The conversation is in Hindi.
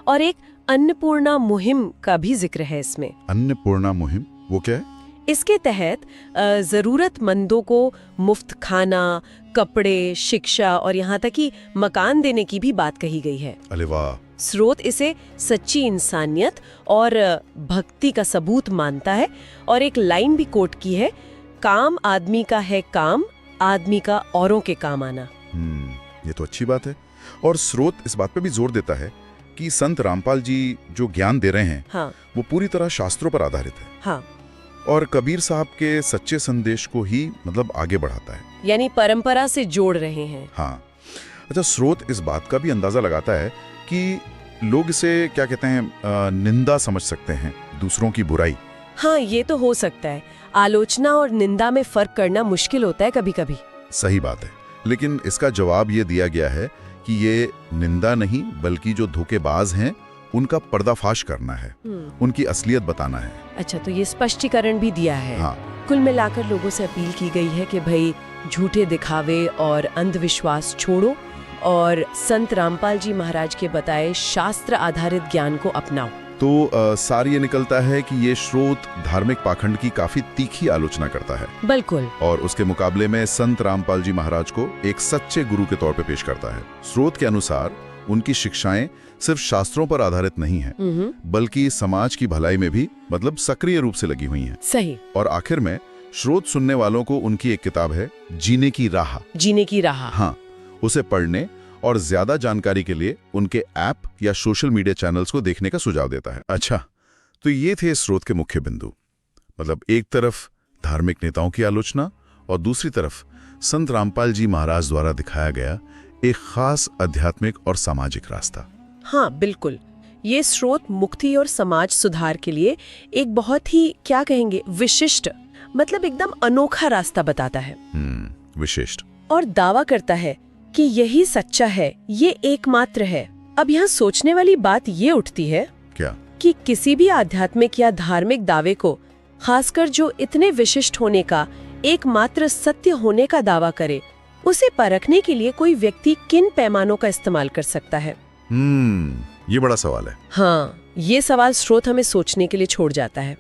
और एक अन्नपूर्णा मुहिम का भी जिक्र है इसमें। अन्नपूर्णा मुहिम वो क्या है? इसके तहत जरूरतमंदों को मुफ्त खाना, कपड़े, शिक्षा और यहाँ तक कि मकान देने की भी बात कही गई है। अरे वाह! स्रोत इसे सच्ची इंसानियत और भक्ति का सबूत मानता है और एक लाइन भी कोट की है, काम आदमी का है काम, आदमी का औरों के काम आना। ये तो अच्छी बात है। और स्रोत इस बात पे भी जोर देता है कि संत रामपाल जी जो ज्ञान दे रहे हैं, हाँ, वो पूरी तरह शास्त्रों पर आधारित है। हाँ, और कबीर साहब के सच्चे संदेश को ही मतलब आगे बढ़ाता है, यानी परंपरा से जोड़ रहे हैं। हाँ। अच्छा, स्रोत इस बात का भी अंदाजा लगाता है कि लोग इसे क्या कहते हैं, निंदा समझ सकते हैं, दूसरों की बुराई। हाँ, ये तो हो सकता है। आलोचना और निंदा में फर्क करना मुश्किल होता है कभी-कभी। सही बात है, लेकिन इसका जवाब ये दिया गया है कि ये निंदा नहीं बल्कि जो धोखेबाज हैं उनका पर्दाफाश करना है, उनकी असलियत बताना है। अच्छा, तो ये स्पष्टीकरण भी दिया है। हाँ। कुल मिलाकर लोगों से अपील की गई है कि भाई झूठे दिखावे और अंधविश्वास छोड़ो और संत रामपाल जी महाराज के बताए शास्त्र आधारित ज्ञान को अपनाओ। तो सार ये निकलता है कि ये स्रोत धार्मिक पाखंड की काफी तीखी आलोचना करता है। बिल्कुल। और उसके मुकाबले में संत रामपाल जी महाराज को एक सच्चे गुरु के तौर पे पेश करता है। स्रोत के अनुसार उनकी शिक्षाएं सिर्फ शास्त्रों पर आधारित नहीं है, बल्कि समाज की भलाई में भी मतलब सक्रिय रूप से लगी हुई हैं। सही। और आखिर में स्रोत सुनने वालों को उनकी एक किताब है जीने की राह। जीने की राह। हाँ, उसे पढ़ने और ज्यादा जानकारी के लिए उनके ऐप या सोशल मीडिया चैनल्स को देखने का सुझाव देता है। अच्छा, तो ये थे स्रोत के मुख्य बिंदु। मतलब एक तरफ धार्मिक नेताओं की आलोचना और दूसरी तरफ संत रामपाल जी महाराज द्वारा दिखाया गया एक खास आध्यात्मिक और सामाजिक रास्ता। हाँ, बिल्कुल। ये स्रोत मुक्ति और समाज सुधार के लिए एक बहुत ही, क्या कहेंगे, विशिष्ट, मतलब एकदम अनोखा रास्ता बताता है। विशिष्ट। और दावा करता है कि यही सच्चा है, ये एकमात्र है। अब यहाँ सोचने वाली बात ये उठती है क्या कि किसी भी आध्यात्मिक या धार्मिक दावे को, खासकर जो इतने विशिष्ट होने का, एकमात्र सत्य होने का दावा करे, उसे परखने के लिए कोई व्यक्ति किन पैमानों का इस्तेमाल कर सकता है? ये बड़ा सवाल है। हाँ, ये सवाल स्रोत हमें सोचने के लिए छोड़ जाता है।